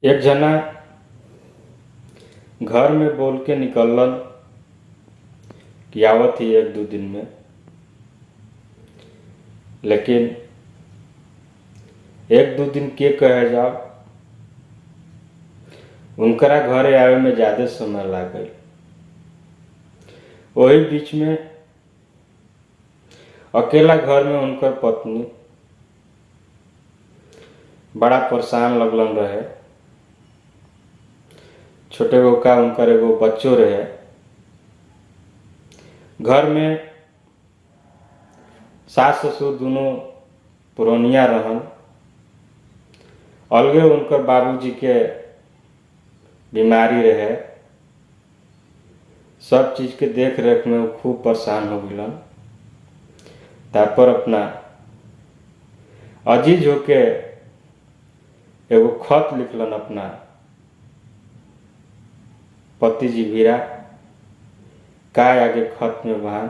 एक जना घर में बोल के निकललन कि आवत ही 1-2 दिन में, लेकिन 1-2 दिन के कहे जाओ, उनकरा घरे आवे में ज्यादा समय लाग गई। वही बीच में अकेला घर में उनकर पत्नी बड़ा परेशान लगलन रहे। छोटे गो का उनकर एगो बच्चों रहे। घर में सास ससुर दोनों पुरनिया रहन। अलगे उनकर बाबूजी के बीमारी रहे। सब चीज के देख रेख में वो खूब परेशान हो गलन। तापर अपना अजीज होके एगो खत लिखलन अपना पति जी भीरा। का आगे खत में बहा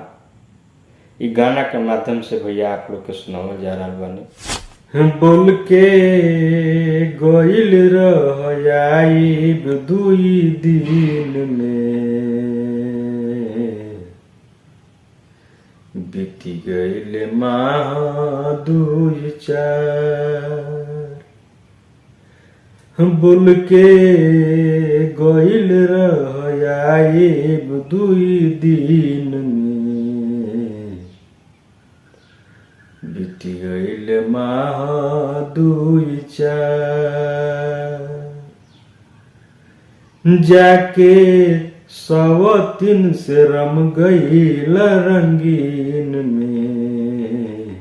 इ गाना के माध्यम से भैया आप लोग के सुनावल जा रहा बानी। बोल के गइल रह आइब 2 दिन में, बीती गइल माह 2-4। बोल के गइल रह आइब 2 दिन में, बीती गइल माह 2-4। जाके 100 से रम गइल रंगीन में,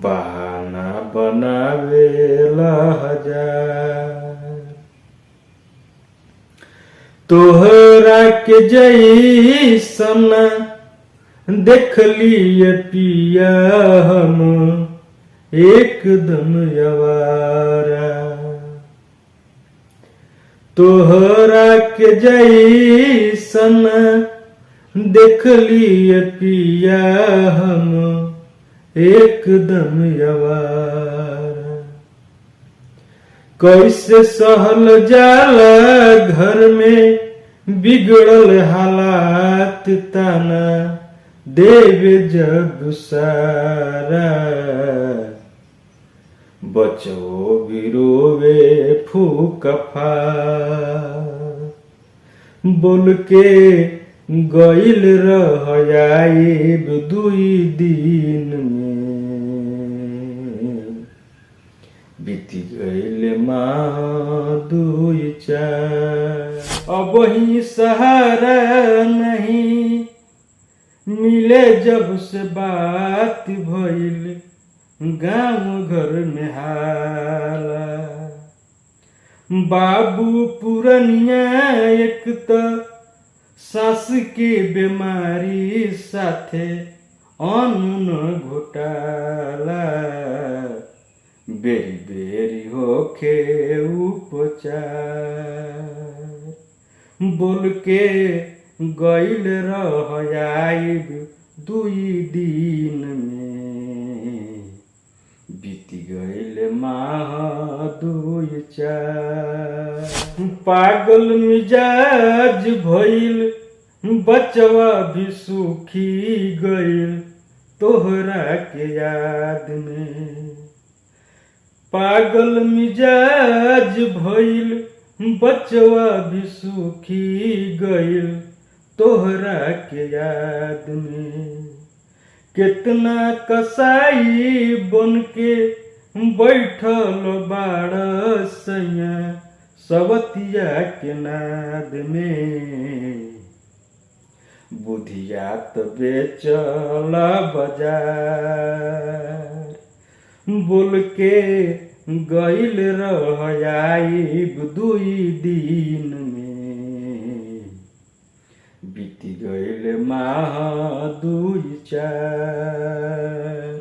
बहाना बनावेला 1000। तोहरा के जैसन देख लिए पिया हम एकदम आवारा। तोहरा के जैसन देख लिए पिया हम एकदम आवारा। कैसे सहल जाला घर में बिगड़ल हालात, ताना देवे जग सारा। बचो भी रोवे फूक फार। बोल के गइल रह आइब 2 दिन में, बीती गइल माह 2-4। अब ही सहारा नहीं मिले जब से बात भइल गाँव घर में हाला। बाबू पुरनिया एक तो सास के बीमारी साथे अन्न घोटाला। बेरी बेरी होखे उपचार। बोल के गइल रह आइब 2 दिन में, बीती गइल माह 2-4। पागल मिजाज भइल बचवा भी सूखी गइल तोहरा के याद में। पागल मिजाज भइल बचवा भी सूखी गइल तोहरा के याद में। कितना कसाई बन के बैठल बाड़ सैया सवतिया के नाद में। बुधिया तो बेचल बाजार। बोल के गइल रह आइब 2 दिन में, बीती गइल माह 2-4।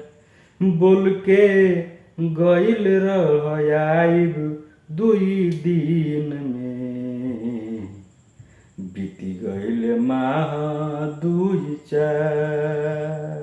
बोल के गइल रह आइब 2 दिन में, बीती गइल माह 2-4।